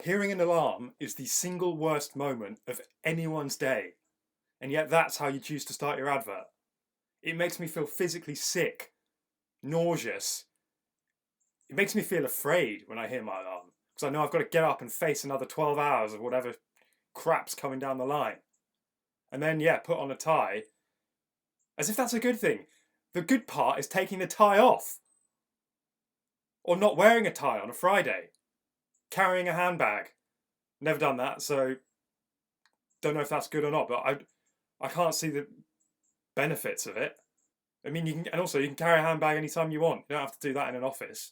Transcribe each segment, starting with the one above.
Hearing an alarm is the single worst moment of anyone's day, and yet that's how you choose to start your advert. It makes me feel physically sick, nauseous. It makes me feel afraid when I hear my alarm, because I know I've got to get up and face another 12 hours of whatever crap's coming down the line. And then, yeah, put on a tie, as if that's a good thing. The good part is taking the tie off, or not wearing a tie on a Friday, carrying a handbag. Never done that, so don't know if that's good or not, but I can't see the benefits of it. I mean, you can, and also you can carry a handbag anytime you want. You don't have to do that in an office.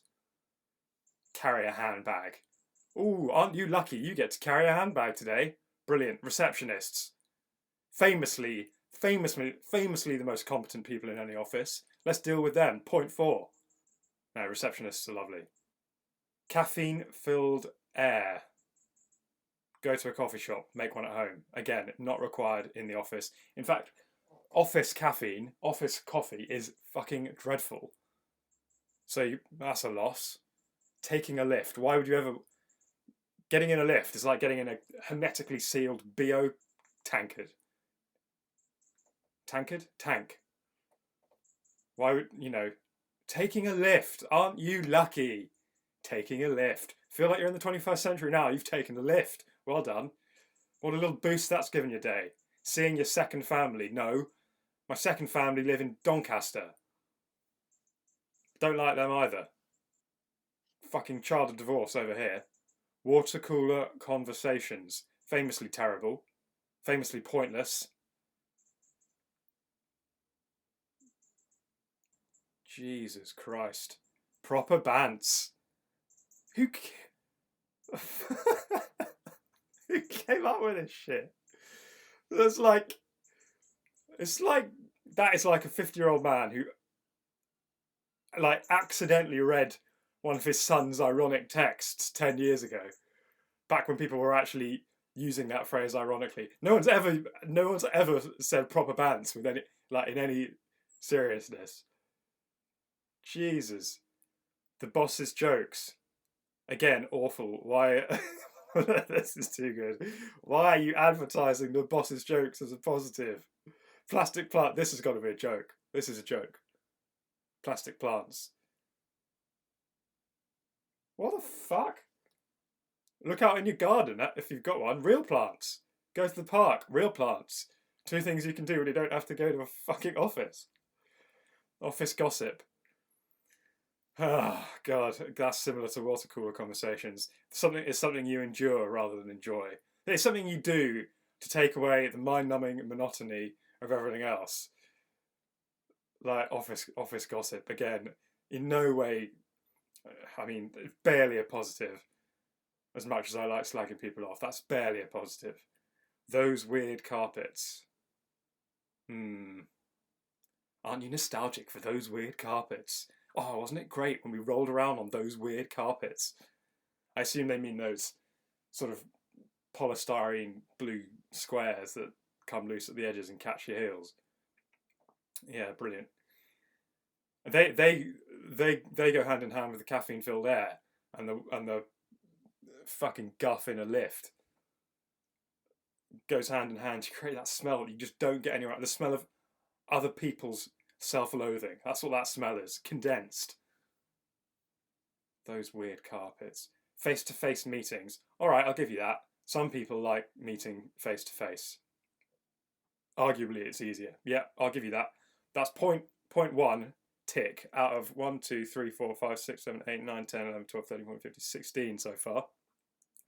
Carry a handbag. Ooh, aren't you lucky? You get to carry a handbag today. Brilliant. Receptionists, famously the most competent people in any office. Let's deal with them. Point 4. No, receptionists are lovely. Caffeine-filled air. Go to a coffee shop, make one at home. Again, not required in the office. In fact, office caffeine, office coffee is fucking dreadful. So that's a loss. Taking a lift. Why would you ever... Getting in a lift is like getting in a hermetically sealed BO tankard. Tank. Why would, taking a lift. Aren't you lucky? Taking a lift. Feel like you're in the 21st century now. You've taken a lift. Well done. What a little boost that's given your day. Seeing your second family. No, my second family live in Doncaster. Don't like them either. Fucking child of divorce over here. Water cooler conversations. Famously terrible. Famously pointless. Jesus Christ. Proper bants. Who came up with this shit? It's like that is like a 50-year-old man who like accidentally read one of his son's ironic texts 10 years ago, back when people were actually using that phrase ironically. No one's ever said proper bants with any in any seriousness. Jesus. The boss's jokes. Again, awful. Why? This is too good. Why are you advertising the boss's jokes as a positive? Plastic plant. This has got to be a joke. This is a joke. Plastic plants. What the fuck? Look out in your garden if you've got one. Real plants. Go to the park. Real plants. 2 things you can do when you don't have to go to a fucking office. Office gossip. Ah, God, that's similar to water cooler conversations. It's something you endure rather than enjoy. It's something you do to take away the mind-numbing monotony of everything else. Like office gossip, again, in no way, I mean, barely a positive. As much as I like slagging people off, that's barely a positive. Those weird carpets. Aren't you nostalgic for those weird carpets? Oh, wasn't it great when we rolled around on those weird carpets? I assume they mean those sort of polystyrene blue squares that come loose at the edges and catch your heels. Yeah, brilliant. They go hand in hand with the caffeine-filled air and the fucking guff in a lift. Goes hand in hand to create that smell that you just don't get anywhere. The smell of other people's self-loathing. That's what that smell is. Condensed. Those weird carpets. Face-to-face meetings. Alright, I'll give you that. Some people like meeting face-to-face. Arguably it's easier. Yeah, I'll give you that. That's point 1 tick out of 1, 2, 3, 4, 5, 6, 7, 8, 9, 10, 11, 12, 13, 14, 15, 16 so far.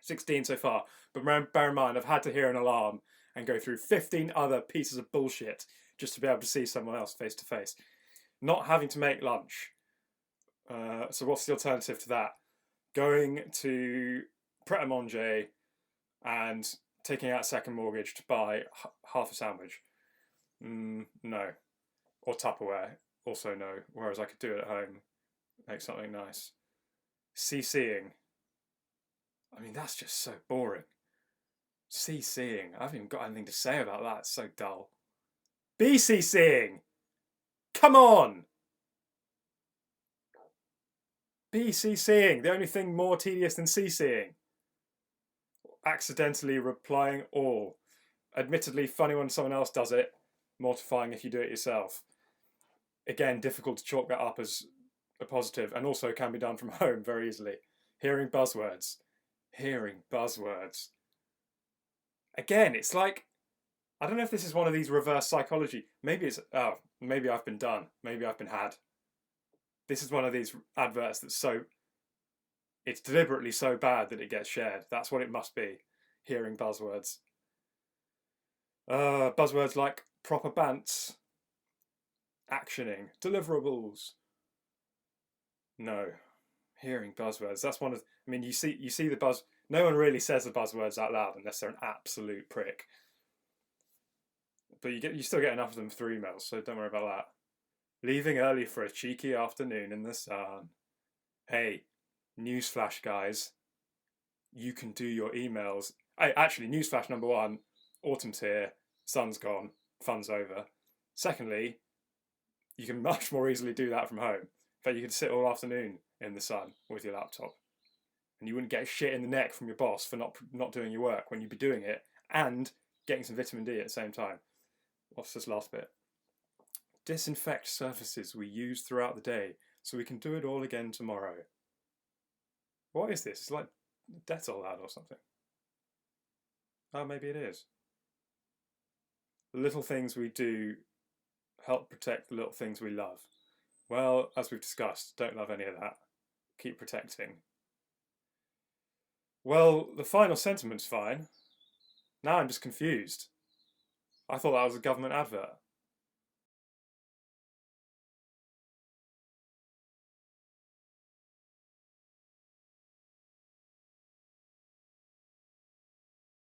16 so far. But bear in mind, I've had to hear an alarm and go through 15 other pieces of bullshit just to be able to see someone else face to face. Not having to make lunch. So what's the alternative to that? Going to Pret a Manger and taking out a second mortgage to buy half a sandwich. No. Or Tupperware. Also no. Whereas I could do it at home. Make something nice. CCing. I mean, that's just so boring. CCing. I haven't even got anything to say about that. It's so dull. BCCing. Come on. BCCing. The only thing more tedious than CCing. accidentally replying all. Admittedly, funny when someone else does it, mortifying if you do it yourself. Again, difficult to chalk that up as a positive, and also can be done from home very easily. Hearing buzzwords. Hearing buzzwords. Again, it's like, I don't know if this is one of these reverse psychology. Maybe it's, oh, maybe I've been done. Maybe I've been had. This is one of these adverts that's so, it's deliberately so bad that it gets shared. That's what it must be. Hearing buzzwords. Buzzwords like proper bants, actioning, deliverables. No, hearing buzzwords. That's one of. I mean, you see the buzz. No one really says the buzzwords out loud unless they're an absolute prick. But you still get enough of them through emails, so don't worry about that. Leaving early for a cheeky afternoon in the sun. Hey, newsflash, guys. You can do your emails. Actually, newsflash number one. Autumn's here, sun's gone, fun's over. Secondly, you can much more easily do that from home. In fact, you could sit all afternoon in the sun with your laptop, and you wouldn't get shit in the neck from your boss for not doing your work when you'd be doing it and getting some vitamin D at the same time. What's this last bit? Disinfect surfaces we use throughout the day so we can do it all again tomorrow. What is this? It's like Dettol ad or something. Oh, maybe it is. The little things we do help protect the little things we love. Well, as we've discussed, don't love any of that. Keep protecting. Well, the final sentiment's fine. Now I'm just confused. I thought that was a government advert.